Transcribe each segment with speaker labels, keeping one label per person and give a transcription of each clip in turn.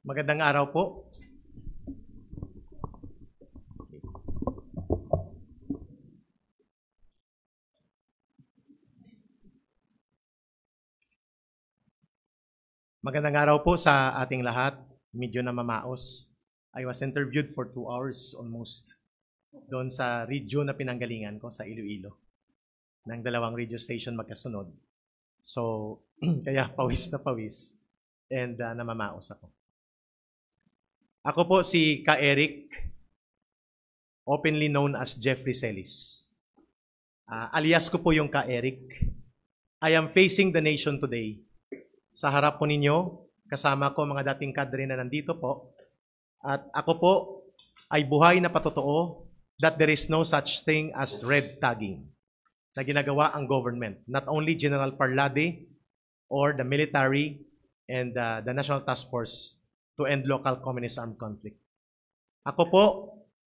Speaker 1: Magandang araw po. Magandang araw po sa ating lahat. Medyo na mamaos. I was interviewed for 2 hours almost doon sa region na pinanggalingan ko sa Iloilo ng 2 radio station magkasunod. So, kaya pawis na pawis and namamaos ako. Ako po si Ka Eric, openly known as Jeffrey Celis. Alias ko po yung Ka Eric. I am facing the nation today. Sa harap po ninyo, kasama ko mga dating kadre na nandito po. At ako po ay buhay na patotoo that there is no such thing as red tagging na ginagawa ang government. Not only General Parlade or the military and the National Task Force to end local communist armed conflict. Ako po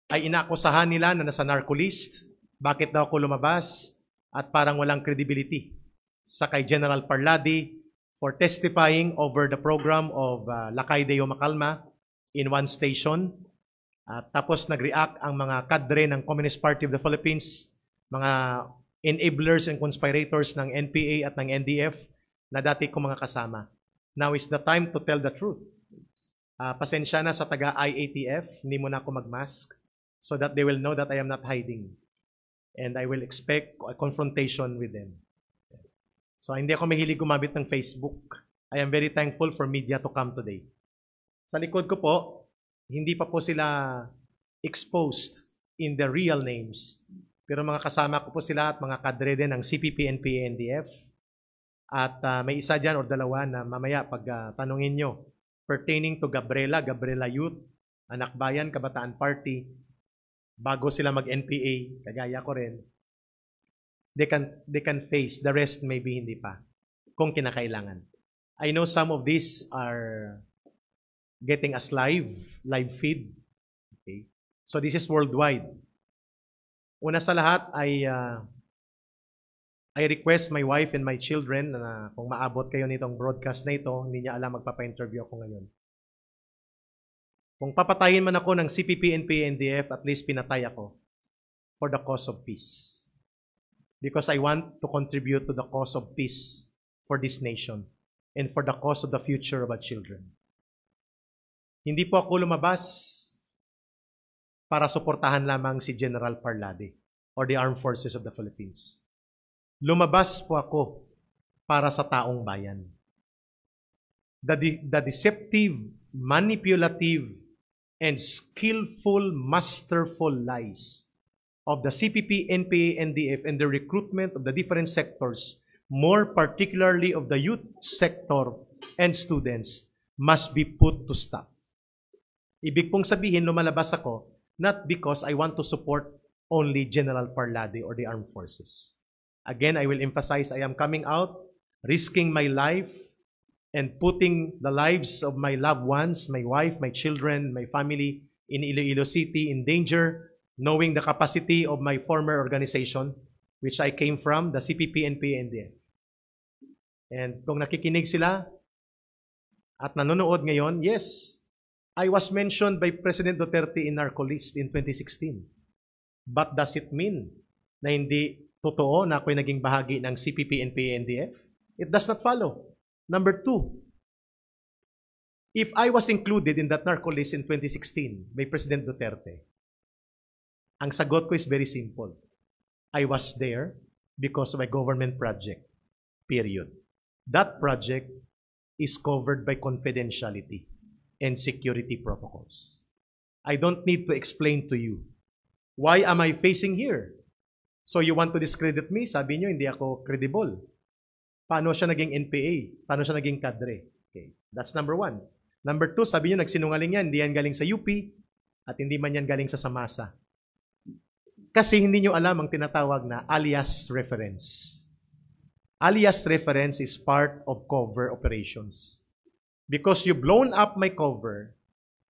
Speaker 1: ay inaakusahan nila na nasa narco-list. Bakit daw ako lumabas? At parang walang credibility sa kay General Parlade for testifying over the program of Lakay Deo Macalma in one station. Tapos nag-react ang mga kadre ng Communist Party of the Philippines, mga enablers and conspirators ng NPA at ng NDF na dati ko mga kasama. Now is the time to tell the truth. Pasensya na sa taga-IATF, hindi mo na ako mag-mask so that they will know that I am not hiding. And I will expect a confrontation with them. So hindi ako mahilig gumamit ng Facebook. I am very thankful for media to come today. Sa likod ko po, hindi pa po sila exposed in the real names. Pero mga kasama ko po sila at mga kadre din ng CPP, NPA, NDF. At may isa dyan o dalawa na mamaya pag tanungin nyo pertaining to Gabriela Youth, Anak Bayan, Kabataan Party, bago sila mag-NPA, kagaya ko rin, they can face, the rest maybe hindi pa, kung kinakailangan. I know some of these are getting us live feed. Okay. So this is worldwide. Una sa lahat, I request my wife and my children na kung maabot kayo nitong broadcast na ito, hindi niya alam magpapa-interview ako ngayon. Kung papatayin man ako ng CPP, NPA, NDF, at least pinatay ako for the cause of peace. Because I want to contribute to the cause of peace for this nation and for the cause of the future of our children. Hindi po ako lumabas para suportahan lamang si General Parlade or the Armed Forces of the Philippines. Lumabas po ako para sa taong bayan. The deceptive, manipulative, and skillful, masterful lies of the CPP, NPA, NDF, and the recruitment of the different sectors, more particularly of the youth sector and students, must be put to stop. Ibig pong sabihin, lumalabas ako, not because I want to support only General Parlade or the armed forces. Again, I will emphasize, I am coming out, risking my life, and putting the lives of my loved ones, my wife, my children, my family in Iloilo City in danger, knowing the capacity of my former organization, which I came from, the CPP, NPA, NDF. And kung nakikinig sila at nanonood ngayon, yes, I was mentioned by President Duterte in narco list in 2016. But does it mean na hindi totoo na ako'y naging bahagi ng CPP, NPA, NDF? It does not follow. Number 2, if I was included in that narco list in 2016 by President Duterte, ang sagot ko is very simple. I was there because of a government project, period. That project is covered by confidentiality and security protocols. I don't need to explain to you. Why am I facing here? So you want to discredit me? Sabi nyo, hindi ako credible. Paano siya naging NPA? Paano siya naging kadre? Okay, that's number 1. Number 2, sabi nyo, nagsinungaling yan, hindi yan galing sa UP, at hindi man yan galing sa Samasa. Kasi hindi nyo alam ang tinatawag na alias reference. Alias reference is part of cover operations. Because you blown up my cover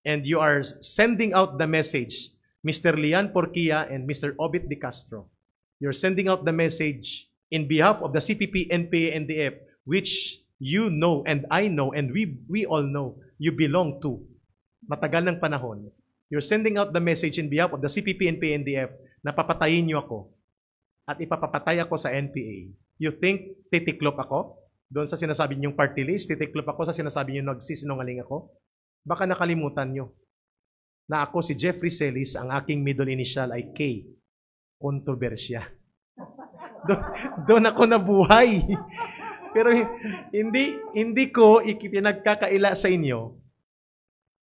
Speaker 1: and you are sending out the message, Mr. Lian Porquia and Mr. Obit De Castro, you're sending out the message in behalf of the CPP, NPA, NDF, which you know and I know and we all know you belong to matagal ng panahon, you're sending out the message in behalf of the CPP and PNDF na papatayin niyo ako at ipapapatay ako sa NPA. You think titiklop ako? Doon sa sinasabi niyong party list, titiklop ako sa sinasabi niyo nagsisinungaling ako? Baka nakalimutan niyo na ako si Jeffrey Celis, ang aking middle initial ay K. Kontrobersya. Doon ako nabuhay. Pero hindi ko ipinagkakaila sa inyo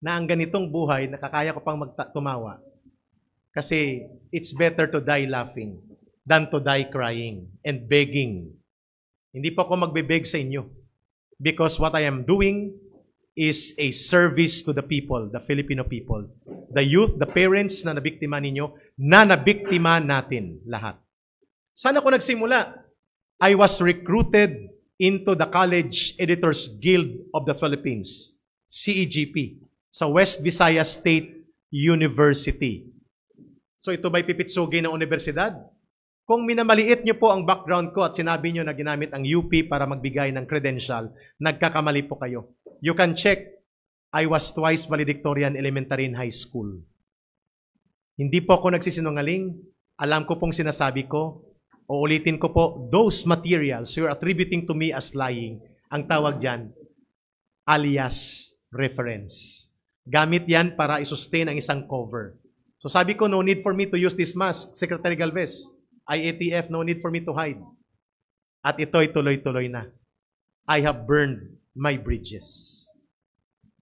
Speaker 1: na ang ganitong buhay, nakakaya ko pang tumawa. Kasi it's better to die laughing than to die crying and begging. Hindi po ako magbe-beg sa inyo. Because what I am doing is a service to the people, the Filipino people. The youth, the parents na nabiktima ninyo, na nabiktima natin lahat. Saan ako nagsimula? I was recruited into the College Editors Guild of the Philippines, CEGP, sa West Visayas State University. So ito ba'y pipitsugi ng universidad? Kung minamaliit nyo po ang background ko at sinabi nyo na ginamit ang UP para magbigay ng credential, nagkakamali po kayo. You can check, I was twice valedictorian elementary and high school. Hindi po ako nagsisinungaling. Alam ko pong sinasabi ko. Uulitin ko po, those materials you're attributing to me as lying, ang tawag dyan, alias reference. Gamit yan para isustain ang isang cover. So sabi ko, no need for me to use this mask, Secretary Galvez. IATF, no need for me to hide. At ito'y tuloy-tuloy na. I have burned my bridges.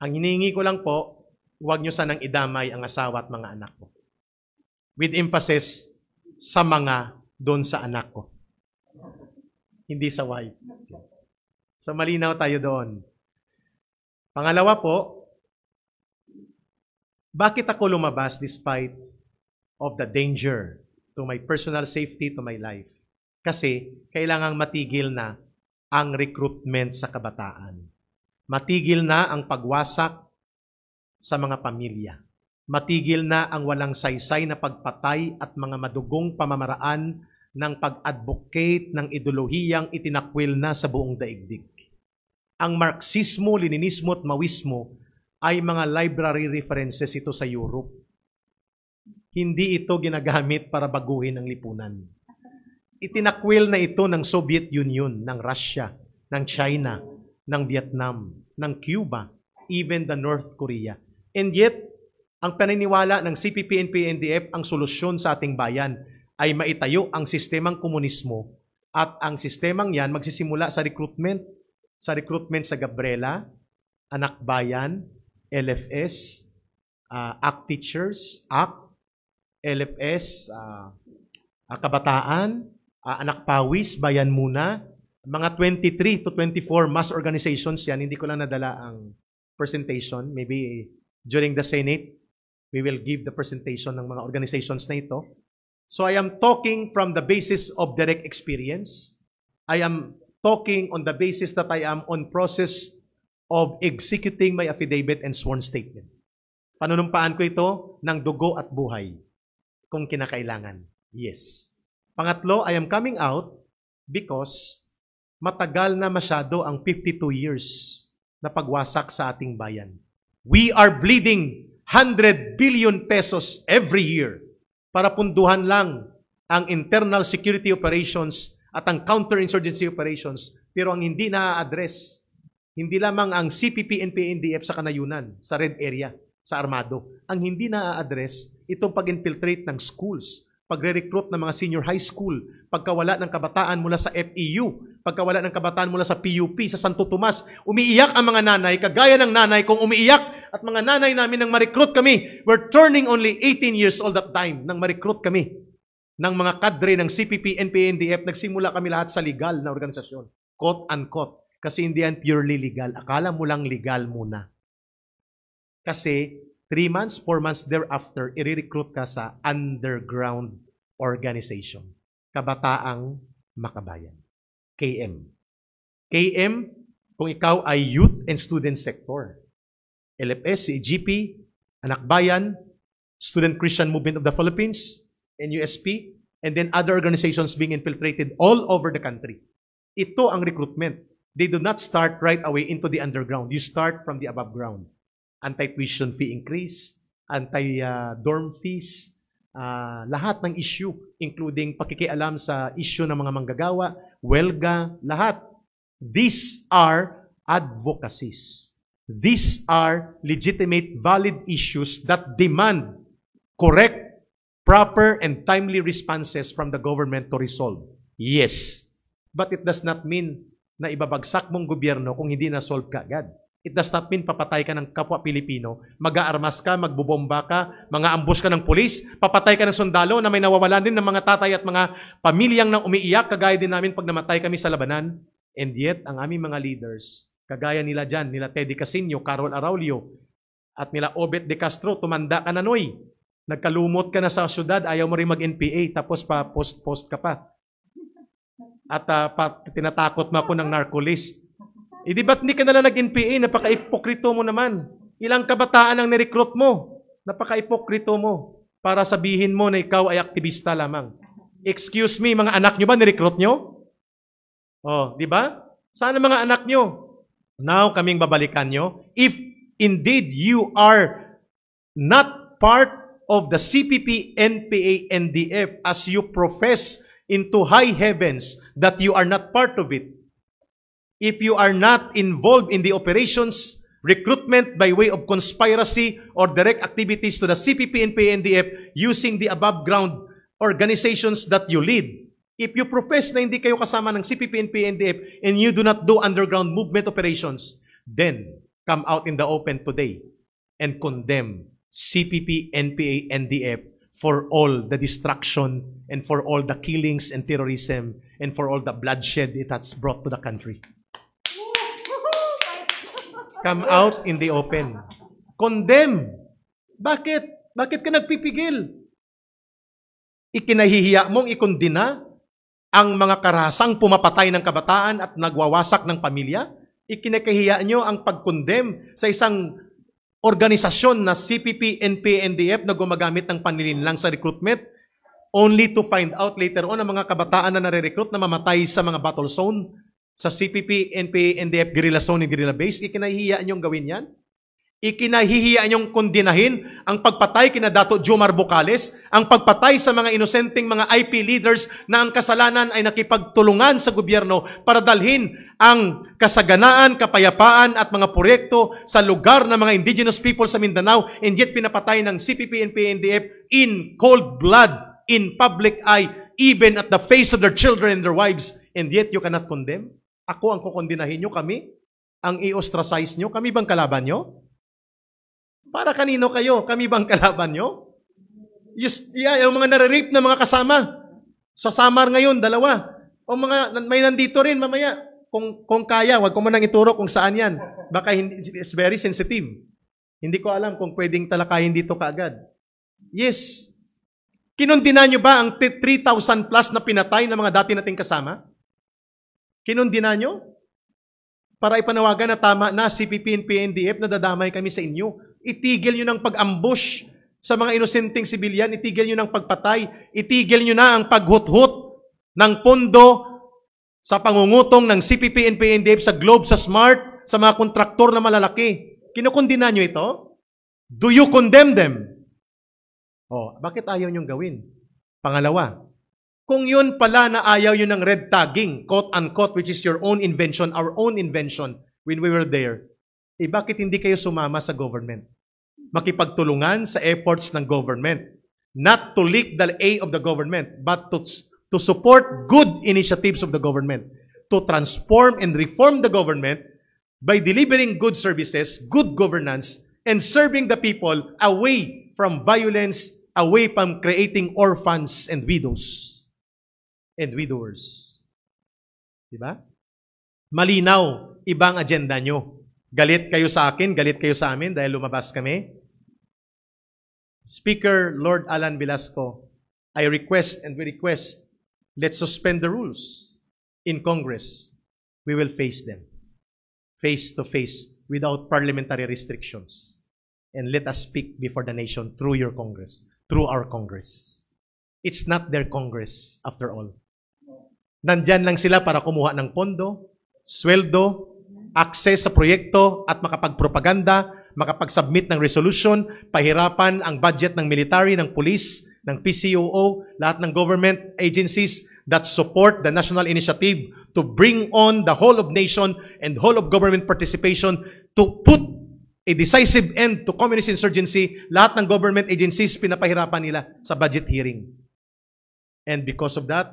Speaker 1: Ang hinihingi ko lang po, huwag nyo sanang idamay ang asawa at mga anak ko. With emphasis sa mga doon sa anak ko. Hindi sa wife. So malinaw tayo doon. Pangalawa po, bakit ako lumabas despite of the danger to my personal safety, to my life? Kasi kailangang matigil na ang recruitment sa kabataan. Matigil na ang pagwasak sa mga pamilya. Matigil na ang walang saysay na pagpatay at mga madugong pamamaraan ng pag-advocate ng ideolohiyang itinakwil na sa buong daigdig. Ang Marxismo, Leninismo at Maoismo ay mga library references ito sa Europe. Hindi ito ginagamit para baguhin ang lipunan. Itinakwil na ito ng Soviet Union, ng Russia, ng China, ng Vietnam, ng Cuba, even the North Korea. And yet, ang paniniwala ng CPP and PNDF, ang solusyon sa ating bayan ay maitayo ang sistemang komunismo at ang sistemang yan magsisimula sa recruitment sa Gabriela, Anak Bayan, LFS, ACT Teachers, ACT, LFS, Kabataan, Anak Pawis, Bayan Muna, mga 23 to 24 mass organizations yan. Hindi ko lang nadala ang presentation. Maybe during the Senate, we will give the presentation ng mga organizations na ito. So I am talking from the basis of direct experience. I am talking on the basis that I am on process of executing my affidavit and sworn statement. Panunumpaan ko ito ng dugo at buhay kung kinakailangan. Yes. Pangatlo, I am coming out because matagal na masyado ang 52 years na pagwasak sa ating bayan. We are bleeding 100 billion pesos every year para punduhan lang ang internal security operations at ang counterinsurgency operations. Pero ang hindi na-address, hindi lamang ang CPP and PNDF sa kanayunan, sa red area, sa armado. Ang hindi na-address, itong pag-infiltrate ng schools, pagre-recruit ng mga senior high school, pagkawala ng kabataan mula sa FEU, pagkawala ng kabataan mula sa PUP, sa Santo Tomas, umiiyak ang mga nanay, kagaya ng nanay kung umiiyak at mga nanay namin nang ma-recruit kami. We're turning only 18 years old at time nang ma-recruit kami ng mga kadre ng CPP and PNDF. Nagsimula kami lahat sa legal na organisasyon. Quote-unquote. Kasi hindi yan purely legal. Akala mo lang legal muna. Kasi 3 months, 4 months thereafter, i-recruit ka sa underground organization. Kabataang Makabayan. KM. KM, kung ikaw ay youth and student sector. LFS, CGP, Anak Bayan, Student Christian Movement of the Philippines, NUSP, and then other organizations being infiltrated all over the country. Ito ang recruitment. They do not start right away into the underground. You start from the above ground. anti-tuition fee increase, anti-dorm fees, lahat ng issue, including pakikialam sa issue ng mga manggagawa, welga, lahat. These are advocacies. These are legitimate, valid issues that demand correct, proper, and timely responses from the government to resolve. Yes. But it does not mean na ibabagsak mong gobyerno kung hindi na-solve ka agad. It does not mean papatay ka ng kapwa Pilipino, mag-aarmas ka, magbubomba ka, mga ambush ka ng pulis, papatay ka ng sundalo na may nawawalan din ng mga tatay at mga pamilyang nang umiiyak, kagaya din namin pag namatay kami sa labanan. And yet, ang aming mga leaders, kagaya nila dyan, nila Teddy Casino, Carol Araulio, at nila Obet de Castro, tumanda ka na, Noy. Nagkalumot ka na sa syudad, ayaw mo rin mag-NPA, tapos pa post-post ka pa. At tinatakot mo ako ng narcolist. Di ba't hindi ka nalang nag-NPA? Napaka-ipokrito mo naman. Ilang kabataan ang nirecruit mo? Napaka-ipokrito mo para sabihin mo na ikaw ay aktivista lamang. Excuse me, mga anak nyo ba nirecruit nyo? Oh, di ba? Saan ang mga anak nyo? Now, kaming babalikan nyo. If indeed you are not part of the CPP, NPA, NDF as you profess into high heavens that you are not part of it, if you are not involved in the operations, recruitment by way of conspiracy or direct activities to the CPP, NPA, NDF using the above ground organizations that you lead, if you profess na hindi kayo kasama ng CPP, NPA, NDF and you do not do underground movement operations, then come out in the open today and condemn CPP, NPA, NDF for all the destruction and for all the killings and terrorism and for all the bloodshed it has brought to the country. Come out in the open. Condemn. Bakit? Bakit ka nagpipigil? Ikinahihiya mong ikondina ang mga karahasang pumapatay ng kabataan at nagwawasak ng pamilya? Ikinakahiya nyo ang pag-condemn sa isang organisasyon na CPP, NPA, NDF na gumagamit ng panlilinlang sa recruitment only to find out later on ang mga kabataan na nare-recruit na mamatay sa mga battle zone sa CPP, NPA, NDF, guerrilla zone and guerrilla base. Ikinahihiya nyong gawin yan? Ikinahihiya nyong kondinahin ang pagpatay kina Dato Jomar Bocales, ang pagpatay sa mga inosenteng mga IP leaders na ang kasalanan ay nakipagtulungan sa gobyerno para dalhin ang kasaganaan, kapayapaan at mga proyekto sa lugar ng mga indigenous people sa Mindanao, and yet pinapatay ng CPP, NPA, NDF in cold blood, in public eye, even at the face of their children and their wives, and yet you cannot condemn? Ako ang kukondinahin nyo, kami? Ang i-ostracize nyo? Kami bang kalaban nyo? Para kanino kayo? Kami bang kalaban nyo? Yung mga nare-rape na mga kasama. Sa Samar ngayon, 2. O mga, may nandito rin mamaya. Kung kaya, wag ko man nang ituro kung saan yan. Baka hindi, it's very sensitive. Hindi ko alam kung pwedeng talakayin dito kaagad. Yes. Kinundina nyo ba ang 3,000 plus na pinatay ng mga dati nating kasama? Kinundina nyo? Para ipanawagan na tama na CPP, NPA, NDF, nadadamay kami sa inyo. Itigil nyo ng pag-ambush sa mga inosenteng sibilyan, itigil nyo ng pagpatay, itigil nyo na ang paghuthut ng pondo sa pangungutong ng CPP, NPA, NDF sa Globe, sa Smart, sa mga kontraktor na malalaki. Kinukondina nyo ito? Do you condemn them? Oh, bakit ayaw nyong gawin? Pangalawa, kung yun pala na ayaw yun ng red tagging, quote-unquote, which is your own invention, our own invention when we were there, bakit hindi kayo sumama sa government? Makipagtulungan sa efforts ng government. Not to leak the A of the government, but to support good initiatives of the government. To transform and reform the government by delivering good services, good governance, and serving the people away from violence, away from creating orphans and widows and widowers. Diba? Malinaw, ibang agenda nyo. Galit kayo sa akin, galit kayo sa amin dahil lumabas kami. Speaker Lord Alan Velasco, I request and we request, let's suspend the rules in Congress. We will face them, face to face, without parliamentary restrictions. And let us speak before the nation through your Congress, through our Congress. It's not their Congress, after all. Nandyan lang sila para kumuha ng pondo, sweldo, access sa proyekto at makapagpropaganda, makapag-submit ng resolution, pahirapan ang budget ng military, ng police, ng PCOO, lahat ng government agencies that support the national initiative to bring on the whole of nation and whole of government participation to put a decisive end to communist insurgency. Lahat ng government agencies, pinapahirapan nila sa budget hearing. And because of that,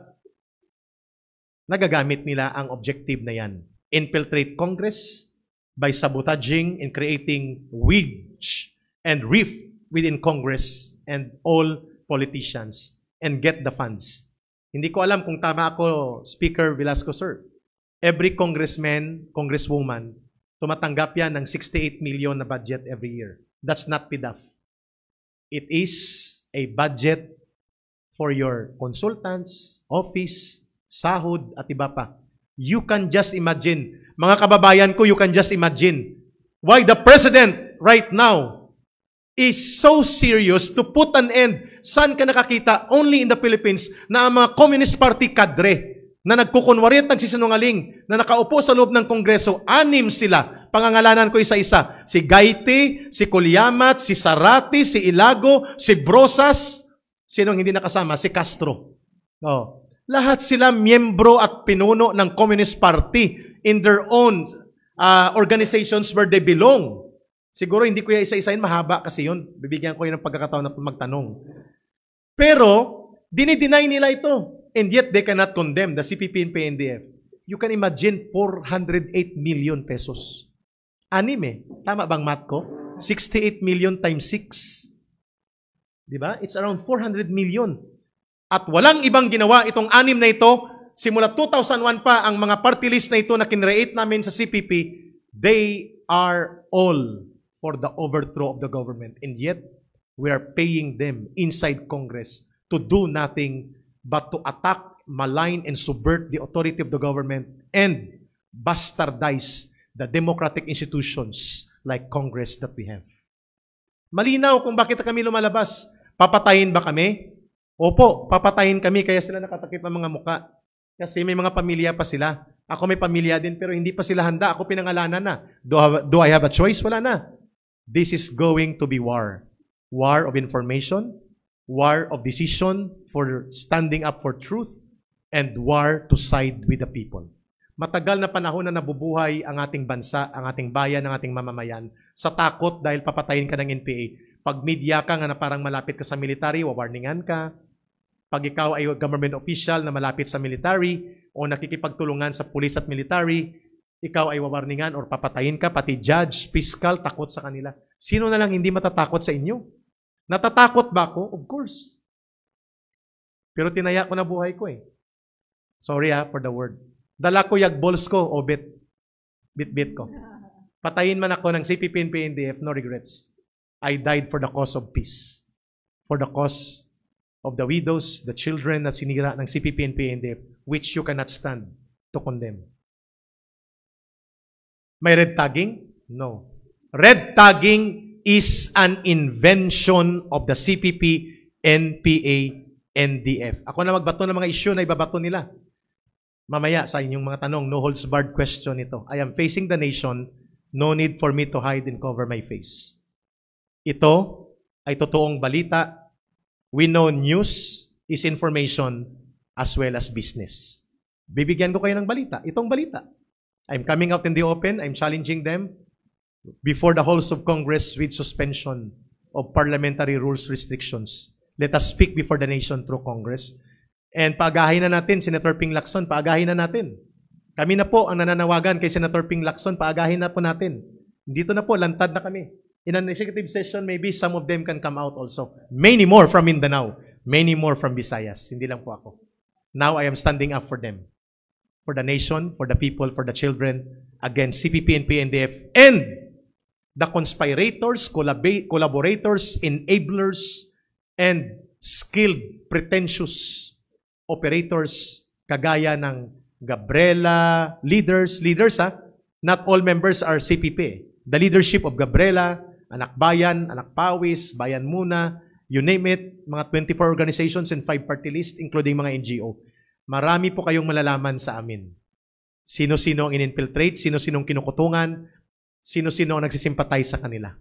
Speaker 1: nagagamit nila ang objective na yan. Infiltrate Congress by sabotaging and creating wedge and rift within Congress and all politicians and get the funds. Hindi ko alam kung tama ako, Speaker Velasco, sir. Every congressman, congresswoman, tumatanggap yan ng 68 million na budget every year. That's not PDAF. It is a budget for your consultants, office, sahod, at iba pa. You can just imagine, mga kababayan ko, you can just imagine why the President right now is so serious to put an end. Saan ka nakakita? Only in the Philippines na ang mga Communist Party kadre na nagkukunwari at nagsisinungaling na nakaupo sa loob ng Kongreso, 6 sila. Pangangalanan ko isa-isa. Si Gaiti, si Kulyamat, si Sarati, si Ilago, si Brosas. Sinong hindi nakasama? Si Castro. Oh. Lahat sila miyembro at pinuno ng Communist Party in their own organizations where they belong. Siguro hindi ko yung isa-isahin, mahaba kasi yun. Bibigyan ko yun ng pagkakataon na magtanong. Pero, dinideny nila ito. And yet, they cannot condemn the CPP and PNDF. You can imagine 408 million pesos. 6 eh. Tama bang math ko? 68 million times 6. Diba? It's around 400 million. At walang ibang ginawa itong 6 na ito. Simula 2001 pa, ang mga party list na ito na kinreate namin sa CPP, they are all for the overthrow of the government. And yet, we are paying them inside Congress to do nothing but to attack, malign, and subvert the authority of the government and bastardize the democratic institutions like Congress that we have. Malinaw kung bakit kami lumalabas. Papatayin ba kami? Opo, papatayin kami kaya sila nakatakip ang mga muka. Kasi may mga pamilya pa sila. Ako may pamilya din pero hindi pa sila handa. Ako pinangalanan na. Do I have a choice? Wala na. This is going to be war. War of information, war of decision for standing up for truth, and war to side with the people. Matagal na panahon na nabubuhay ang ating bansa, ang ating bayan, ang ating mamamayan sa takot dahil papatayin ka ng NPA. Pag media ka nga na parang malapit ka sa military, wawarningan ka. Pag ikaw ay government official na malapit sa military o nakikipagtulungan sa police at military, ikaw ay wawarningan or papatayin ka, pati judge, fiscal, takot sa kanila. Sino na lang hindi matatakot sa inyo? Natatakot ba ako? Of course. Pero tinaya ko na buhay ko eh. Sorry for the word. Dala ko yagbols ko o bit ko. Patayin man ako ng CPP and PNDF, no regrets. I died for the cause of peace. For the cause of the widows, the children na sinira ng CPP and PNDF, which you cannot stand to condemn. May red tagging? No. Red tagging is an invention of the CPP, NPA, NDF. Ako na magbato ng mga issue na ibabato nila. Mamaya sa inyong mga tanong, no holds barred question ito. I am facing the nation, no need for me to hide and cover my face. Ito ay totoong balita. We know news is information as well as business. Bibigyan ko kayo ng balita. Itong balita. I'm coming out in the open. I'm challenging them before the halls of Congress with suspension of parliamentary rules restrictions. Let us speak before the nation through Congress. And paagahin na natin, Senator Ping Lacson, paagahin na natin. Kami na po ang nananawagan kay Senator Ping Lacson, paagahin na po natin. Dito na po, lantad na kami. In an executive session, maybe some of them can come out also. Many more from Mindanao. Many more from Visayas. Hindi lang po ako. Now I am standing up for them. For the nation, for the people, for the children, against CPP and PNDF, and the conspirators, collaborators, enablers, and skilled, pretentious operators, kagaya ng Gabriela, leaders not all members are CPP. The leadership of Gabriela, Anak Bayan, Anak Pawis, Bayan Muna, you name it, mga 24 organizations and 5 party list, including mga NGO. Marami po kayong malalaman sa amin. Sino-sino ang in-infiltrate, sino-sinong kinukutungan, sino-sino ang nagsisimpatay sa kanila.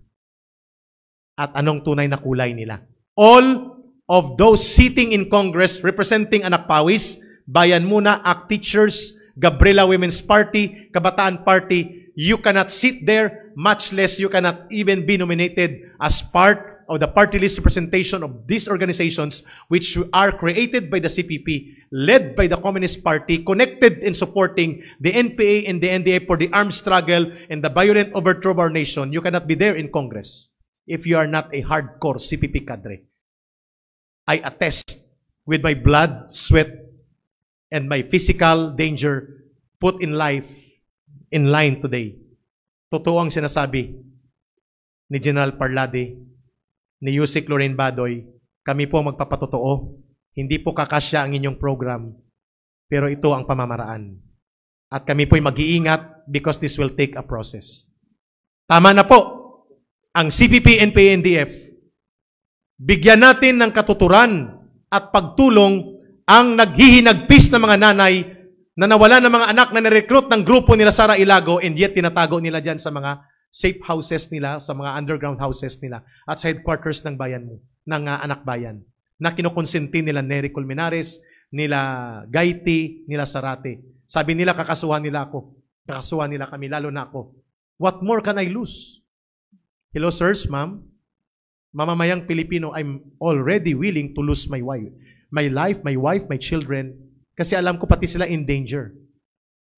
Speaker 1: at anong tunay na kulay nila. All of those sitting in Congress representing Anak Pawis, Bayan Muna, ACT Teachers, Gabriela Women's Party, Kabataan Party, you cannot sit there, much less you cannot even be nominated as part of the party list representation of these organizations which are created by the CPP, led by the Communist Party, connected in supporting the NPA and the NDF for the armed struggle and the violent overthrow of our nation. You cannot be there in Congress if you are not a hardcore CPP cadre. I attest with my blood, sweat, and my physical danger put in life in line today. Totoo ang sinasabi ni General Parlade, ni Yusek Lorraine Badoy, kami po magpapatotoo. Hindi po kakasya ang inyong program, pero ito ang pamamaraan. At kami po'y mag-iingat because this will take a process. Tama na po ang CPP, NPA, NDF. Bigyan natin ng katuturan at pagtulong ang naghihinagpis na mga nanay na nawala ng mga anak na nirecruit ng grupo nila Sara Ilago and yet tinatago nila dyan sa mga safe houses nila, sa mga underground houses nila at sa headquarters ng bayan mo, ng Anak Bayan, na kinukonsinti nila Nery Colmenares, nila Gaiti, nila Sarate. Sabi nila, kakasuhan nila ako. Kakasuhan nila kami, lalo na ako. What more can I lose? Hello, sirs, ma'am. Mamamayang Pilipino, I'm already willing to lose my wife, my wife, my children, kasi alam ko pati sila in danger.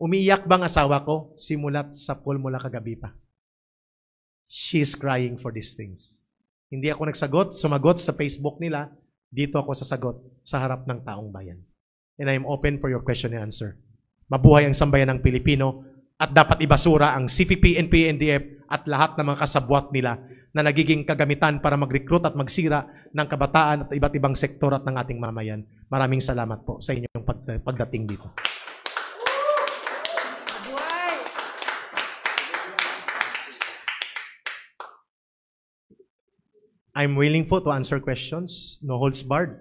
Speaker 1: Umiiyak bang asawa ko? Simulat sa pool mula kagabi pa. She's crying for these things. Hindi ako sumagot sa Facebook nila, dito ako sasagot sa harap ng taong bayan. And I'm open for your question and answer. Mabuhay ang sambayan ng Pilipino at dapat ibasura ang CPP, NPA, NDF at lahat ng mga kasabwat nila na nagiging kagamitan para mag-recruit at magsira ng kabataan at iba't ibang sektor at ng ating mamayan. Maraming salamat po sa inyong pagdating dito. I'm willing po to answer questions. No holds barred.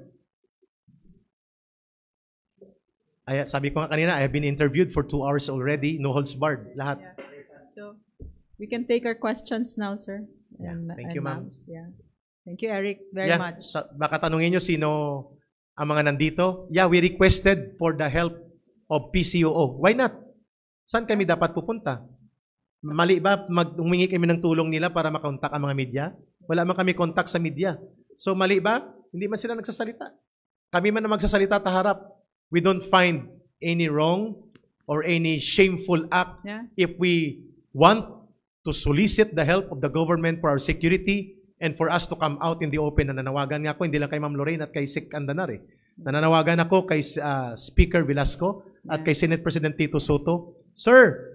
Speaker 1: Sabi ko nga kanina, I have been interviewed for 2 hours already. No holds barred. Lahat.
Speaker 2: Yeah. So, we can take our questions now, sir.
Speaker 1: Yeah. Thank
Speaker 2: and
Speaker 1: you, ma'am.
Speaker 2: Yeah. Thank you, Eric, very much.
Speaker 1: Baka tanungin nyo sino ang mga nandito. Yeah, we requested for the help of PCOO. Why not? Saan kami dapat pupunta? Mali ba humingi kami ng tulong nila para makontak ang mga media? Wala man kami contact sa media. So mali ba? Hindi man sila nagsasalita. Kami man na magsasalita taharap. We don't find any wrong or any shameful act if we want to solicit the help of the government for our security and for us to come out in the open. Nananawagan nga ako, hindi lang kay Ma'am Lorraine at kay Sec Andanar. Nananawagan ako kay Speaker Velasco at kay Senate President Tito Soto. Sir,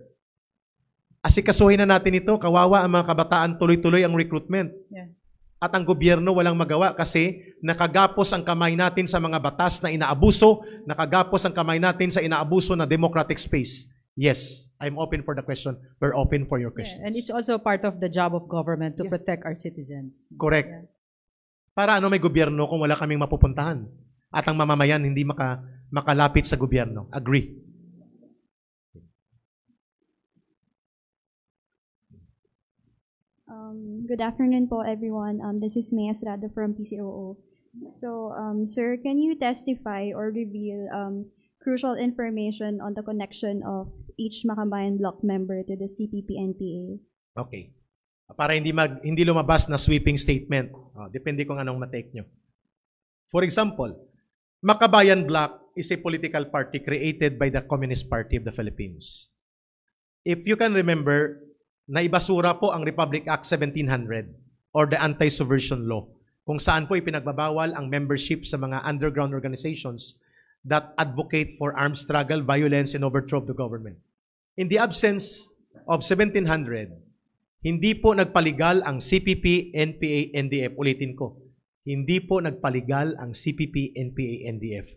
Speaker 1: asikasuhin na natin ito. Kawawa ang mga kabataan, tuloy-tuloy ang recruitment.
Speaker 2: Yeah.
Speaker 1: At ang gobyerno walang magawa kasi nakagapos ang kamay natin sa mga batas na inaabuso, nakagapos ang kamay natin sa inaabuso na democratic space. Yes, I'm open for the question. We're open for your questions.
Speaker 2: Yeah, and it's also part of the job of government to protect our citizens.
Speaker 1: Correct.
Speaker 2: Yeah.
Speaker 1: Para ano may gobyerno kung wala kaming mapupuntahan? At ang mamamayan hindi makalapit sa gobyerno. Agree.
Speaker 3: Good afternoon po, everyone. This is Mea Estrada from PCOO. So, sir, can you testify or reveal crucial information on the connection of each Makabayan block member to the CPP-NPA?
Speaker 1: Okay. Para hindi lumabas na sweeping statement. Depende kung anong matake nyo. For example, Makabayan Block is a political party created by the Communist Party of the Philippines. If you can remember, naibasura po ang Republic Act 1700 or the Anti-Subversion Law, kung saan po ipinagbabawal ang membership sa mga underground organizations that advocate for armed struggle, violence, and overthrow of the government. In the absence of 1700, hindi po nagpaligal ang CPP, NPA, NDF. Ulitin ko, hindi po nagpaligal ang CPP, NPA, NDF.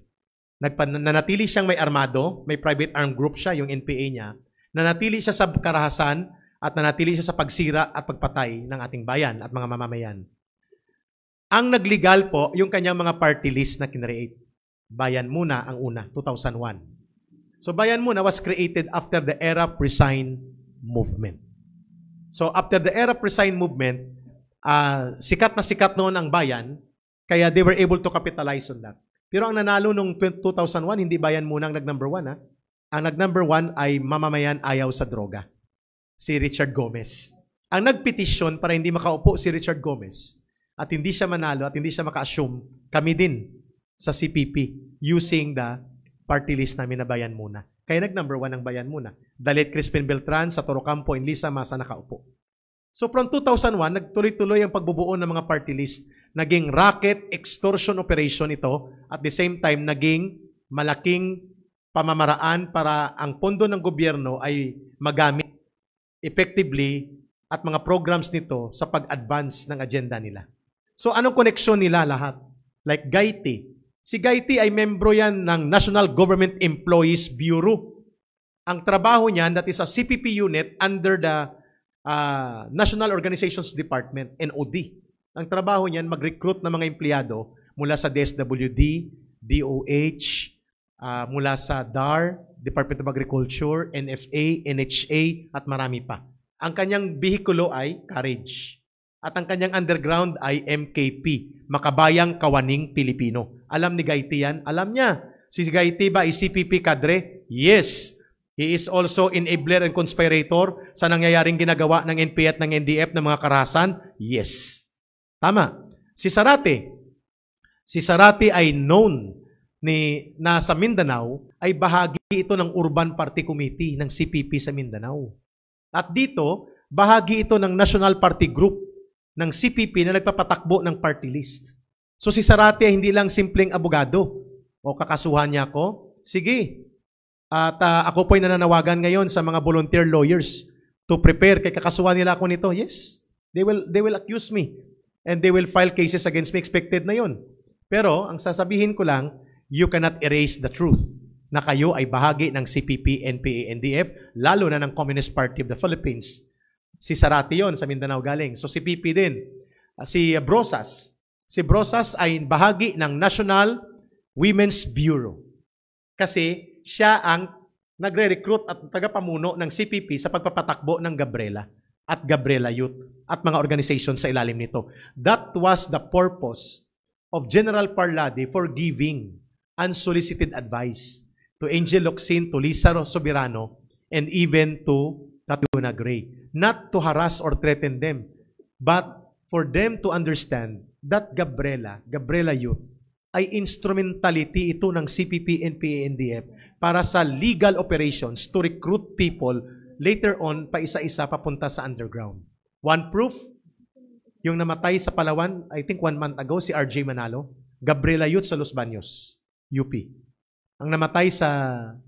Speaker 1: Nanatili siyang may armado, may private armed group siya, yung NPA niya, nanatili siya sa karahasan, at nanatili siya sa pagsira at pagpatay ng ating bayan at mga mamamayan. Ang nagligal po, yung kanyang mga party list na kinreate. Bayan Muna ang una, 2001. So Bayan Muna was created after the ERAP Resign movement. So after the ERAP Resign movement, sikat na sikat noon ang bayan, kaya they were able to capitalize on that. Pero ang nanalo nung 2001, hindi bayan muna ang nag-number 1. Ang nag-number 1 ay mamamayan ayaw sa droga. Si Richard Gomez. Ang nagpetisyon para hindi makaupo si Richard Gomez at hindi siya manalo at hindi siya maka-assume, kami din sa CPP using the party list namin na bayan muna. Kaya nag-number 1 ang bayan muna. Dalit Crispin Beltran sa Torocampo and Lisa Masa nakaupo. So from 2001, nagtuloy-tuloy ang pagbubuo ng mga party list. Naging racket extortion operation ito. At the same time, naging malaking pamamaraan para ang pondo ng gobyerno ay magamit effectively at mga programs nito sa pag-advance ng agenda nila. So anong koneksyon nila lahat? Like GAITI. Si GAITI ay membro yan ng National Government Employees Bureau. Ang trabaho niyan, that is a CPP unit under the National Organizations Department, NOD. Ang trabaho niyan, mag-recruit ng mga empleyado mula sa DSWD, DOH, mula sa DAR, Department of Agriculture, NFA, NHA, at marami pa. Ang kanyang bihikulo ay Courage. At ang kanyang underground ay MKP, Makabayang Kawaning Pilipino. Alam ni Gaiti yan? Alam niya. Si Gaiti ba ay CPP kadre? Yes. He is also enabler and conspirator sa nangyayaring ginagawa ng NPA at ng NDF ng mga karahasan? Yes. Tama. Si Sarate ay known na sa Mindanao ay bahagi ito ng Urban Party Committee ng CPP sa Mindanao. At dito, bahagi ito ng National Party Group ng CPP na nagpapatakbo ng party list. So si Sarate ay hindi lang simpleng abogado. O kakasuhan niya ako? Sige. At ako po ay nananawagan ngayon sa mga volunteer lawyers to prepare. Kay kakasuhan nila ako nito. Yes. They will accuse me. And they will file cases against me. Expected na yon. Pero, ang sasabihin ko lang, you cannot erase the truth na kayo ay bahagi ng CPP, NPA, NDF, lalo na ng Communist Party of the Philippines. Si Sarate yon sa Mindanao galing. So si CPP din. Si Brosas. Si Brosas ay bahagi ng National Women's Bureau. Kasi siya ang nagre-recruit at tagapamuno ng CPP sa pagpapatakbo ng Gabriela at Gabriela Youth at mga organization sa ilalim nito. That was the purpose of General Parlade for giving unsolicited advice to Angel Locsin, to Lisa Soberano, and even to Tatiana Gray. Not to harass or threaten them, but for them to understand that Gabriela Youth, ay instrumentality ito ng CPP, NPA, NDF para sa legal operations to recruit people later on pa isa-isa papunta sa underground. One proof, yung namatay sa Palawan, I think 1 month ago, si RJ Manalo, Gabriela Youth sa Los Baños, UP. Ang namatay sa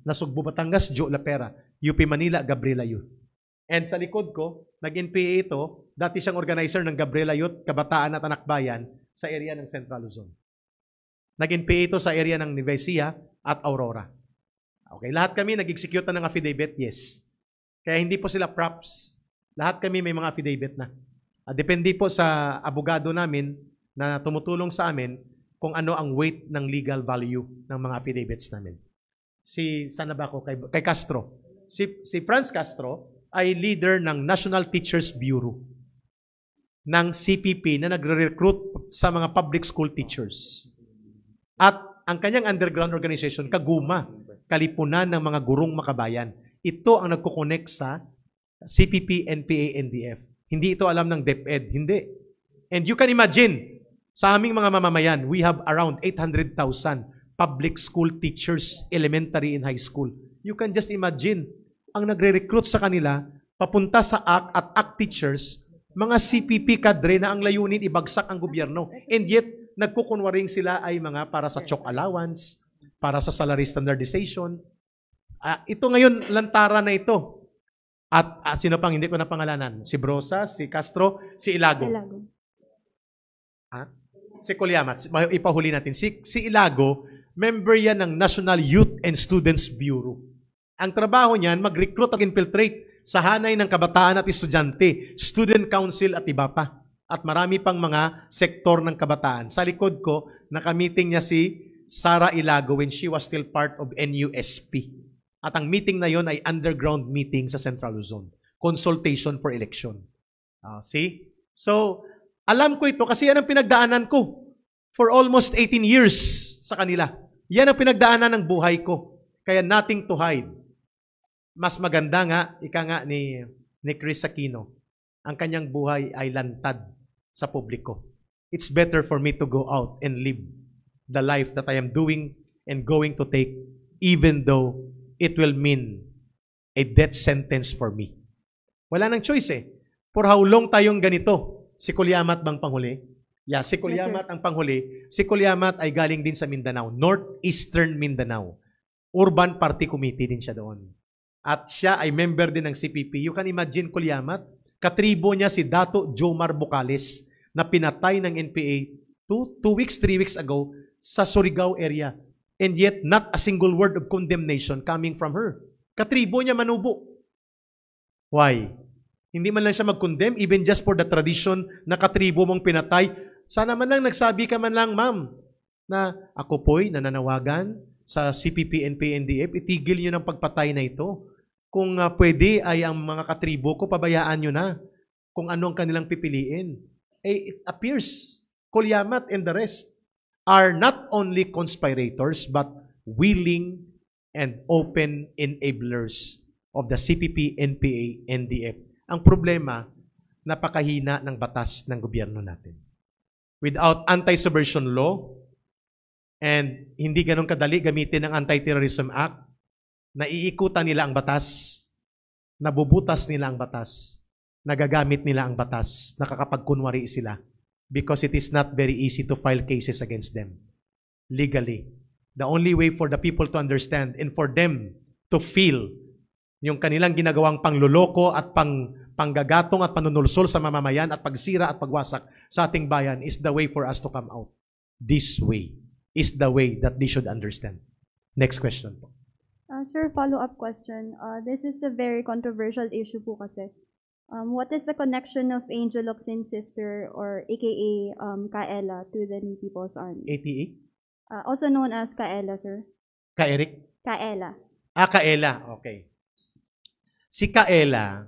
Speaker 1: Nasugbu, Batangas, Joe Lapera, UP Manila, Gabriela Youth. And sa likod ko, nag-NPA ito, dati siyang organizer ng Gabriela Youth, Kabataan at Anak Bayan sa area ng Central Luzon. Nag-NPA ito sa area ng Nuecia at Aurora. Okay, lahat kami nag-execute na ng affidavit, yes. Kaya hindi po sila props. Lahat kami may mga affidavit na. Depende po sa abogado namin na tumutulong sa amin kung ano ang weight ng legal value ng mga affidavits namin. Sana ba ako? Kay Castro. Si Franz Castro ay leader ng National Teachers Bureau ng CPP na nagre-recruit sa mga public school teachers. At ang kanyang underground organization, Kaguma, Kalipunan ng mga Gurong Makabayan. Ito ang nagkukonek sa CPP, NPA, NDF. Hindi ito alam ng DepEd. Hindi. And you can imagine, sa aming mga mamamayan, we have around 800,000 public school teachers, elementary and high school. You can just imagine, ang nagre-recruit sa kanila, papunta sa ACT at ACT teachers, mga CPP kadre na ang layunin, ibagsak ang gobyerno. And yet, nagkukunwaring sila ay mga para sa chok allowance, para sa salary standardization. Ito ngayon, lantara na ito. At sino pang hindi ko na pangalanan? Si Brosas, si Castro, si Ilago. Si Colyamat, ipahuli natin. Si Ilago, member yan ng National Youth and Students Bureau. Ang trabaho niyan, mag-recruit at infiltrate sa hanay ng kabataan at estudyante, student council at iba pa. At marami pang mga sektor ng kabataan. Sa likod ko, nakamiting niya si Sara Ilago when she was still part of NUSP. At ang meeting na yon ay underground meeting sa Central Luzon. Consultation for election. See? So, Alam ko ito kasi yan ang pinagdaanan ko for almost 18 years sa kanila. Yan ang pinagdaanan ng buhay ko. Kaya nothing to hide. Mas maganda nga, ika nga ni Chris Aquino, ang kanyang buhay ay lantad sa publiko. It's better for me to go out and live the life that I am doing and going to take, even though it will mean a death sentence for me. Wala nang choice eh. For how long tayong ganito? Si Kulyamat bang panghuli? Yeah, si Kulyamat ang panghuli. Si Kulyamat ay galing din sa Mindanao, Northeastern Mindanao. Urban Party Committee din siya doon. At siya ay member din ng CPP. You can imagine Kulyamat, katribo niya si Dato Jomar Bocales na pinatay ng NPA 2 weeks, 3 weeks ago sa Surigao area. And yet, not a single word of condemnation coming from her. Katribo niya manubo. Why? Hindi man lang siya mag-condemn, even just for the tradition na katribo mong pinatay. Sana man lang nagsabi ka man lang, ma'am, na ako po'y nananawagan sa CPP, NPA, NDF, itigil nyo ng pagpatay na ito. Kung pwede ay ang mga katribo ko, pabayaan nyo na kung ano ang kanilang pipiliin. It appears Kulyamat and the rest are not only conspirators but willing and open enablers of the CPP, NPA, NDF. Ang problema, napakahina ng batas ng gobyerno natin. Without anti-subversion law, and hindi ganun kadali gamitin ang Anti-Terrorism Act, naiikutan nila ang batas, nabubutas nila ang batas, nagagamit nila ang batas, nakakapagkunwari sila because it is not very easy to file cases against them legally. The only way for the people to understand and for them to feel yung kanilang ginagawang pangluloko at panggagatong at panunulsol sa mamamayan at pagsira at pagwasak sa ating bayan is the way for us to come out. This way is the way that they should understand. Next question po.
Speaker 3: Sir, follow-up question. This is a very controversial issue po kasi. What is the connection of Angel Locsin's sister or aka Kaela to the New People's Army?
Speaker 1: ATE?
Speaker 3: Also known as Kaela, sir.
Speaker 1: Ka-Eric?
Speaker 3: Kaela.
Speaker 1: Kaela. Okay. Si Kaela,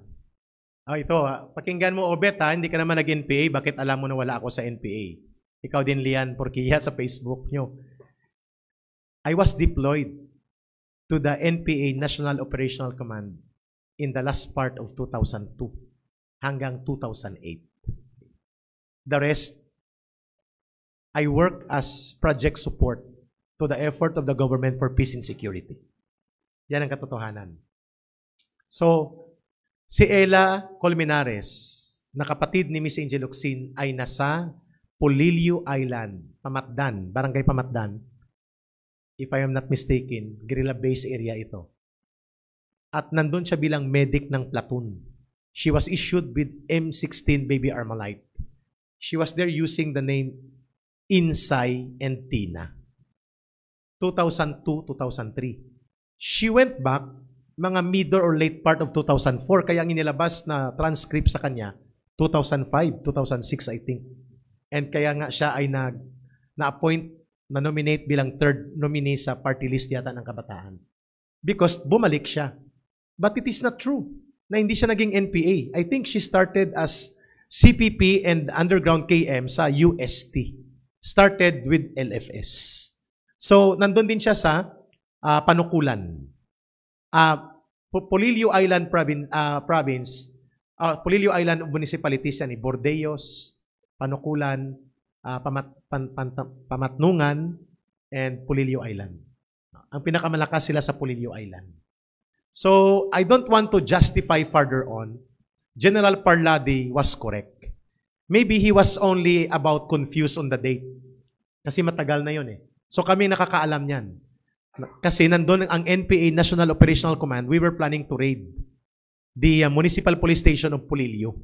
Speaker 1: ito, pakinggan mo, Obet, hindi ka naman nag-NPA, bakit alam mo na wala ako sa NPA? Ikaw din, Lian Porquilla, sa Facebook nyo. I was deployed to the NPA National Operational Command in the last part of 2002 hanggang 2008. The rest, I work as project support to the effort of the government for peace and security. Yan ang katotohanan. So, si Ella Colmenares, na kapatid ni Miss Angel Locsin, ay nasa Polillo Island, Pamatdan, Barangay Pamatdan. If I am not mistaken, guerrilla base area ito. At nandun siya bilang medic ng platoon. She was issued with M16 Baby Armalite. She was there using the name Insay and Tina. 2002-2003. She went back mga middle or late part of 2004, kaya ang inilabas na transcript sa kanya, 2005, 2006 I think. And kaya nga siya ay na-appoint, na-nominate bilang third nominee sa party list yata ng Kabataan. Because bumalik siya. But it is not true na hindi siya naging NPA. I think she started as CPP and underground KM sa UST. Started with LFS. So, nandun din siya sa Panukulan. Polillo Island province, Polillo Island municipalities yan, Bordeos, Panukulan, Pamatnungan, and Polillo Island. Ang pinakamalakas sila sa Polillo Island. So, I don't want to justify further on. General Parlade was correct. Maybe he was only about confused on the date. Kasi matagal na yun eh. So, kami nakakaalam yan. Kasi nandun ang NPA National Operational Command, we were planning to raid the Municipal Police Station of Polillo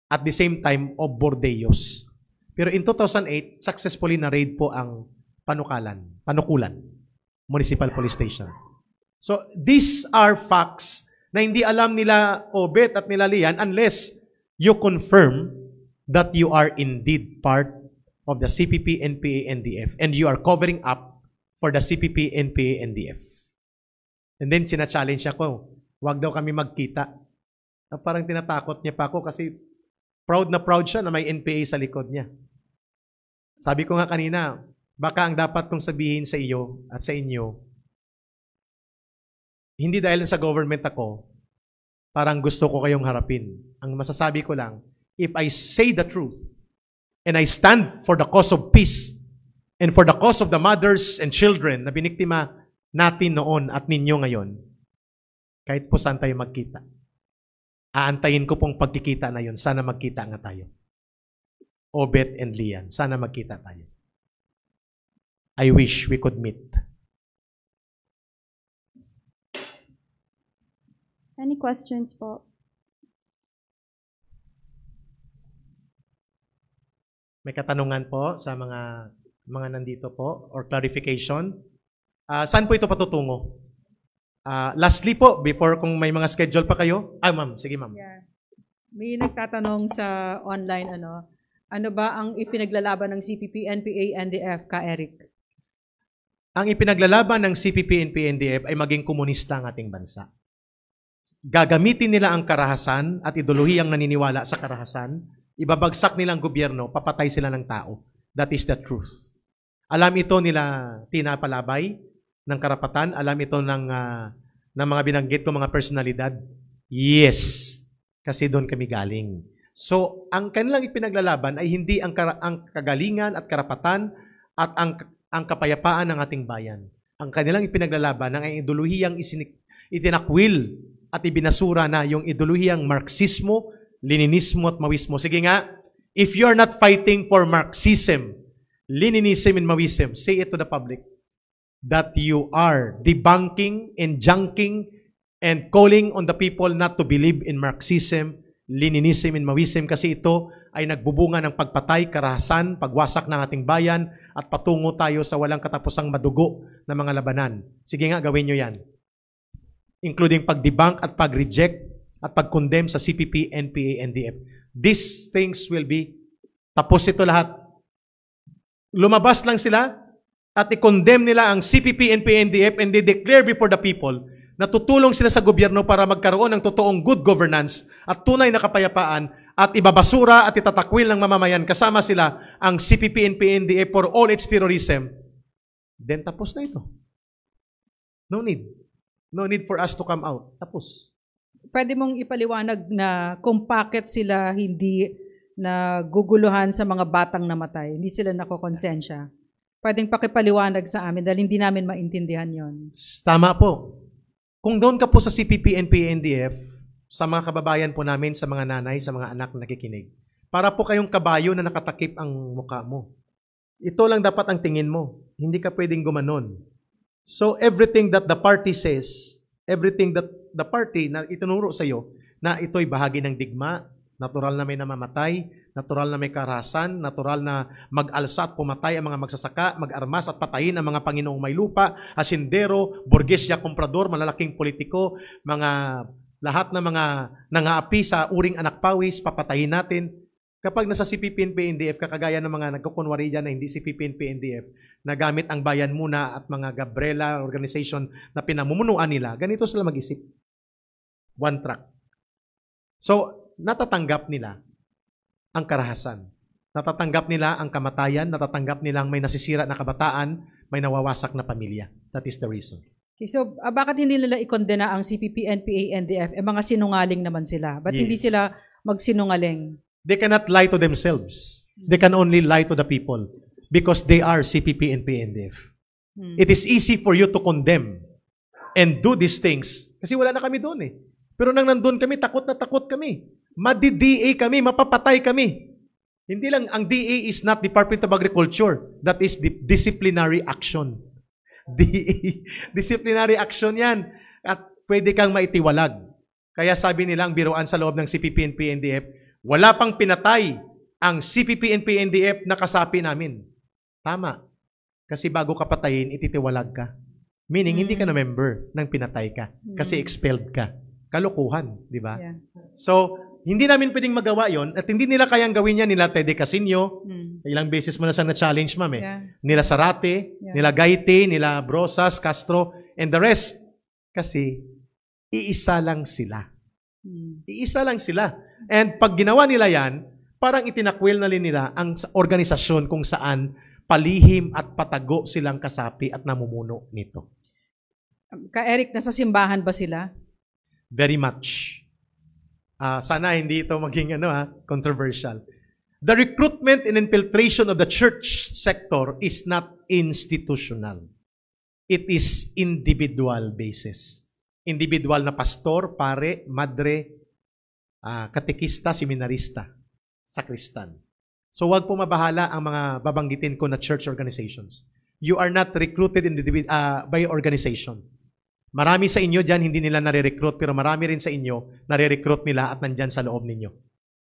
Speaker 1: at the same time of Bordeos. Pero in 2008, successfully na-raid po ang Panukulan Municipal Police Station. So, these are facts na hindi alam nila Obet at nila Lian unless you confirm that you are indeed part of the CPP, NPA, NDF and you are covering up for the CPP, NPA, NDF. And then, sina-challenge ako, wag daw kami magkita. Parang tinatakot niya pa ako kasi Proud na proud siya na may NPA sa likod niya. Sabi ko nga kanina, baka ang dapat kong sabihin sa iyo at sa inyo, hindi dahil sa government ako, parang gusto ko kayong harapin. Ang masasabi ko lang, if I say the truth, and I stand for the cause of peace, and for the cause of the mothers and children na biniktima natin noon at ninyo ngayon, kahit po saan tayo magkita, aantayin ko pong pagkikita na yun. Sana magkita nga tayo. Obet and Lian, sana magkita tayo. I wish we could meet.
Speaker 3: Any questions po?
Speaker 1: May katanungan po sa mga nandito po or clarification. Saan po ito patutungo? Lastly po, before kung may mga schedule pa kayo. Ma'am, sige ma'am.
Speaker 2: Yeah. May nagtatanong sa online, ano ba ang ipinaglalaban ng CPP, NPA, NDF, ka Eric?
Speaker 1: Ang ipinaglalaban ng CPP, NPA, NDF ay maging komunista ang ating bansa. Gagamitin nila ang karahasan at ideolohiyang naniniwala sa karahasan, ibabagsak nila ang gobyerno, papatay sila ng tao. That is the truth. Alam ito nila Tina Palabay ng karapatan, alam ito ng mga binanggit ko mga personalidad. Yes, kasi doon kami galing. So, ang kanilang ipinaglalaban ay hindi ang kagalingan at karapatan at ang kapayapaan ng ating bayan. Ang kanilang ipinaglalaban ang ideolohiyang itinakwil at ibinasura na yung ideolohiyang Marxismo, Leninismo at Maoismo. Sige nga, if you're not fighting for Marxism, Leninism and Maoism, say it to the public that you are debunking and junking and calling on the people not to believe in Marxism, Leninism and Maoism kasi ito ay nagbubunga ng pagpatay, karahasan, pagwasak ng ating bayan at patungo tayo sa walang katapusang madugo na mga labanan. Sige nga, gawin nyo yan. Including pag-debunk at pag-reject at pag-condemn sa CPP, NPA, NDF. These things will be, tapos ito lahat. Lumabas lang sila at i-condemn nila ang CPP, NPA, NDF and they declare before the people na tutulong sila sa gobyerno para magkaroon ng totoong good governance at tunay na kapayapaan at ibabasura at itatakwil ng mamamayan kasama sila ang CPP, NPA, NDF for all its terrorism. Then tapos na ito. No need. No need for us to come out. Tapos.
Speaker 2: Pwede mong ipaliwanag na kung bakit sila hindi naguguluhan sa mga batang namatay, hindi sila nakokonsensya. Pwedeng pakipaliwanag sa amin dahil hindi namin maintindihan yon.
Speaker 1: Tama po. Kung doon ka po sa CPP, NPA, NDF, sa mga kababayan po namin, sa mga nanay, sa mga anak na nakikinig, para po kayong kabayo na nakatakip ang mukha mo. Ito lang dapat ang tingin mo. Hindi ka pwedeng gumanon. So everything that the party says, everything that the party na itinuro sa iyo, na ito'y bahagi ng digma, natural na may namamatay, natural na may karahasan, natural na mag-alsa at pumatay ang mga magsasaka, mag-armas at patayin ang mga Panginoong may lupa, hasindero, borgesya, komprador, malalaking politiko, lahat ng mga nangaapi sa uring anak pawis, papatayin natin. Kapag nasa CPP, NPA, NDF, kakagaya ng mga nagkukunwari dyan na hindi CPP, NPA, NDF, na gamit ang bayan muna at mga Gabriela organization na pinamumunuan nila, ganito sila mag-isip. One track. So, natatanggap nila ang karahasan. Natatanggap nila ang kamatayan, natatanggap nilang may nasisira na kabataan, may nawawasak na pamilya. That is the reason.
Speaker 2: Okay, so, bakit hindi nila ikondena ang CPP, NPA, NDF? Mga sinungaling naman sila. Ba't hindi sila magsinungaling?
Speaker 1: They cannot lie to themselves. They can only lie to the people because they are CPP, NPA, NDF. It is easy for you to condemn and do these things kasi wala na kami doon eh. Pero nang nandun kami, takot na takot kami. Madi-DA kami, mapapatay kami. Hindi lang, ang DA is not Department of Agriculture. That is the disciplinary action. DA, disciplinary action yan. At pwede kang maitiwalag. Kaya sabi nilang biruan sa loob ng CPP, NPA, NDF, wala pang pinatay ang CPP, NPA, NDF na kasapi namin. Tama. Kasi bago ka patayin, ititiwalag ka. Meaning, hindi ka na member ng pinatay ka. Kasi expelled ka. Kalokohan, di ba?
Speaker 2: Yeah.
Speaker 1: So, hindi namin pwedeng magawa yon at hindi nila kayang gawin yan nila Tede Casino. Ilang beses mo na siyang na-challenge, ma'am eh.
Speaker 2: Yeah.
Speaker 1: Nila Zarate, nila Gaite, nila Brosas, Castro, and the rest. Kasi, iisa lang sila. Iisa lang sila. And pag ginawa nila yan, Parang itinakwil na nila ang organisasyon kung saan palihim at patago silang kasapi at namumuno nito.
Speaker 2: Ka-Eric, nasa simbahan ba sila?
Speaker 1: Very much. Sana hindi ito maging controversial. The recruitment and infiltration of the church sector is not institutional. It is individual basis. Individual na pastor, pare, madre, katekista, seminarista, sakristan. So wag po mabahala ang mga babanggitin ko na church organizations. You are not recruited by organization. Marami sa inyo dyan, hindi nila nare-recruit, pero marami rin sa inyo, nare-recruit nila at nandyan sa loob ninyo.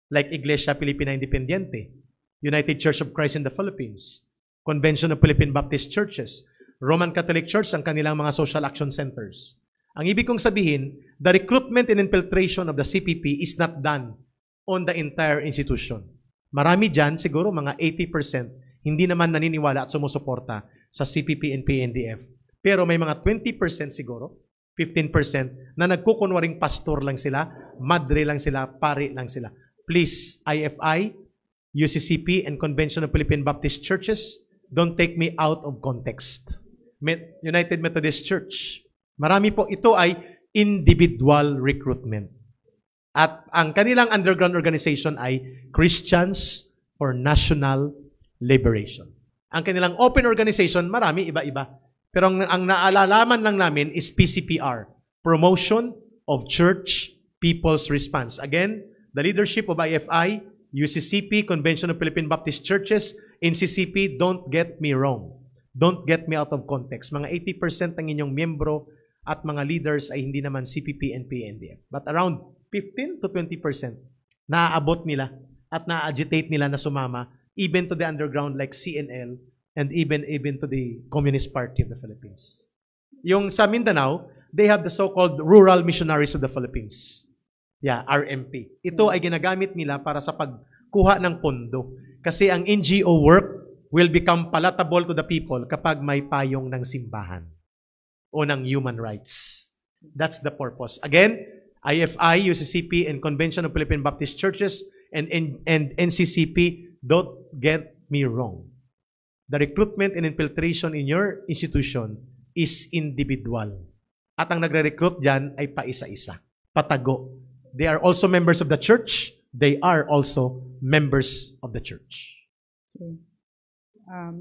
Speaker 1: Like Iglesia Filipina Independiente, United Church of Christ in the Philippines, Convention of Philippine Baptist Churches, Roman Catholic Church, ang kanilang mga social action centers. Ang ibig kong sabihin, the recruitment and infiltration of the CPP is not done on the entire institution. Marami dyan, siguro mga 80%, hindi naman naniniwala at sumusuporta sa CPP and PNDF. Pero may mga 20% siguro, 15% na nagkukunwaring pastor lang sila, madre lang sila, pare lang sila. Please, IFI, UCCP, and Convention of Philippine Baptist Churches, don't take me out of context. United Methodist Church. Marami po, ito ay individual recruitment. At ang kanilang underground organization ay Christians for National Liberation. Ang kanilang open organization, marami, iba-iba. Pero ang naalalaman lang namin is PCPR, Promotion of Church People's Response. Again, the leadership of IFI, UCCP, Convention of Philippine Baptist Churches, NCCP, don't get me wrong. Don't get me out of context. Mga 80% ng inyong miyembro at mga leaders ay hindi naman CPP and PNDF. But around 15 to 20% naaabot nila at na-agitate nila na sumama even to the underground like CNL and even to the Communist Party of the Philippines. Yung sa Mindanao, they have the so-called Rural Missionaries of the Philippines. Yeah, RMP. Ito ay ginagamit nila para sa pagkuha ng pondo. Kasi ang NGO work will become palatable to the people kapag may payong ng simbahan o ng human rights. That's the purpose. Again, IFI, UCCP, and Convention of Philippine Baptist Churches and NCCP, don't get me wrong. The recruitment and infiltration in your institution is individual. At ang nagre-recruit dyan ay paisa-isa. Patago. They are also members of the church. They are also members of the church.
Speaker 2: Yes. I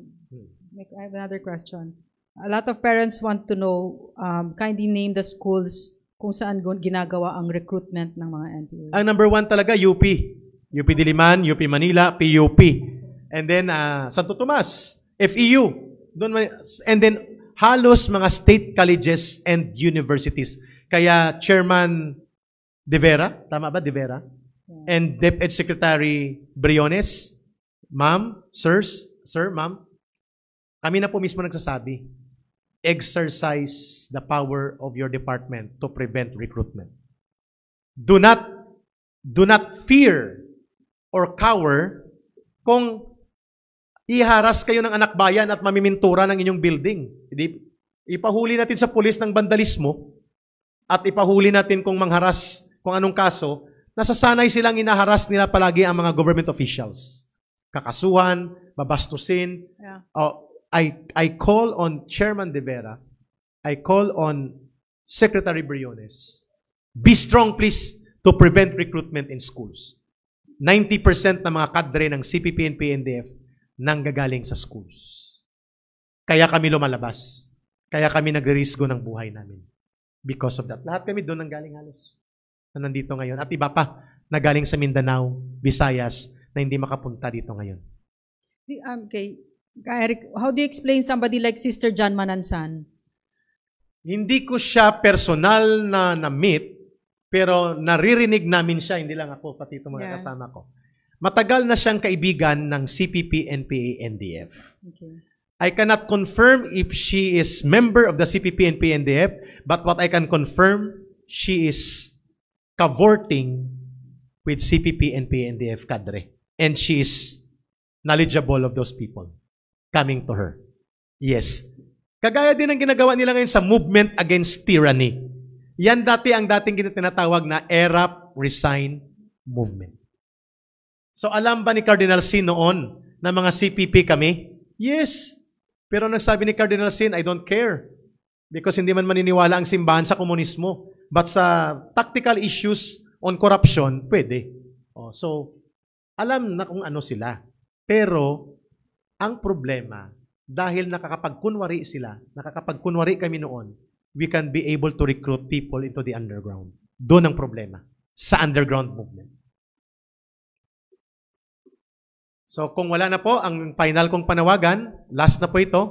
Speaker 2: have another question. A lot of parents want to know, kindly name the schools kung saan ginagawa ang recruitment ng mga NPA.
Speaker 1: Ang number one talaga, UP. UP Diliman, UP Manila, PUP. And then, Santo Tomas, FEU. And then, halos mga state colleges and universities. Kaya, Chairman De Vera, tama ba, De Vera? Yeah. And DepEd Secretary Briones, Ma'am, Sir, Ma'am, kami na po mismo nagsasabi, exercise the power of your department to prevent recruitment. Do not fear or cower kung iharas kayo ng anak bayan at mamimintura ng inyong building. Ipahuli natin sa pulis ng vandalismo at ipahuli natin kung mangharas, kung anong kaso, nasasanay silang inaharas nila palagi ang mga government officials. Kakasuhan, babastusin.
Speaker 2: Yeah.
Speaker 1: I call on Chairman De Vera, I call on Secretary Briones, be strong please to prevent recruitment in schools. 90% ng mga kadre ng CPP and PNDF nanggagaling sa schools. Kaya kami lumalabas. Kaya kami nagre-risgo ng buhay namin. Because of that. Lahat kami doon nanggaling halos. Na nandito ngayon. At iba pa, nagaling sa Mindanao, Visayas, na hindi makapunta dito ngayon.
Speaker 2: Okay. Eric, how do you explain somebody like Sister John Manansan?
Speaker 1: Hindi ko siya personal na meet, pero naririnig namin siya, hindi lang ako, pati itong mga kasama ko. Matagal na siyang kaibigan ng CPP, NPA, NDF.
Speaker 2: Okay.
Speaker 1: I cannot confirm if she is member of the CPP, NPA, NDF, but what I can confirm, she is cavorting with CPP, NPA, NDF cadre. And she is knowledgeable of those people coming to her. Yes. Kagaya din ang ginagawa nila ngayon sa movement against tyranny. Yan dati ang dating tinatawag na ERAP Resign Movement. So alam ba ni Cardinal Sin noon na mga CPP kami? Yes. Pero nagsabi ni Cardinal Sin, I don't care. Because hindi man maniniwala ang simbahan sa komunismo. But sa tactical issues on corruption, pwede. So, alam na kung ano sila. Pero, ang problema, dahil nakakapagkunwari sila, nakakapagkunwari kami noon, we can be able to recruit people into the underground. Doon ang problema. Sa underground movement. So, kung wala na po, ang final kong panawagan, last na po ito,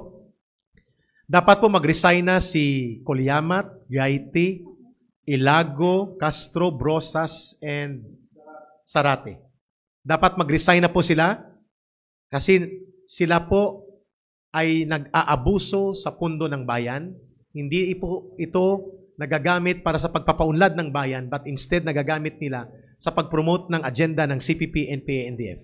Speaker 1: dapat po mag-resign na si Colyamat, Gaiti, Ilago, Castro, Brosas, and Sarate. Dapat mag-resign na po sila kasi sila po ay nag-aabuso sa pundo ng bayan. Hindi po ito nagagamit para sa pagpapaunlad ng bayan, but instead nagagamit nila sa pag-promote ng agenda ng CPP, NPA, NDF.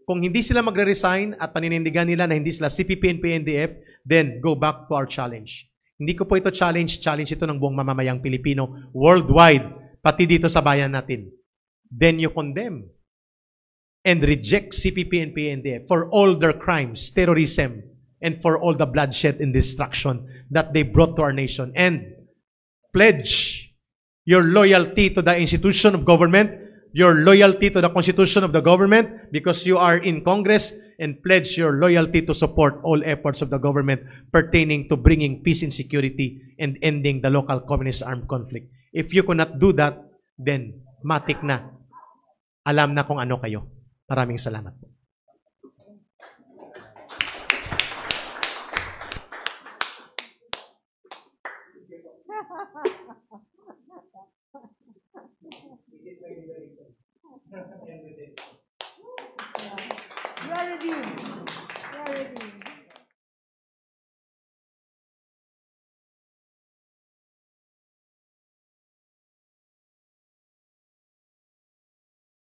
Speaker 1: Kung hindi sila magre-resign at paninindigan nila na hindi sila CPP, NPA, NDF, then go back to our challenge. Hindi ko po ito challenge ito ng buong mamamayang Pilipino worldwide, pati dito sa bayan natin. Then you condemn and reject CPP, NPA, NDF for all their crimes, terrorism, and for all the bloodshed and destruction that they brought to our nation. And pledge your loyalty to the institution of government, your loyalty to the constitution of the government because you are in Congress, and pledge your loyalty to support all efforts of the government pertaining to bringing peace and security and ending the local communist armed conflict. If you cannot do that, then matik na. Alam na kung ano kayo. Maraming salamat po.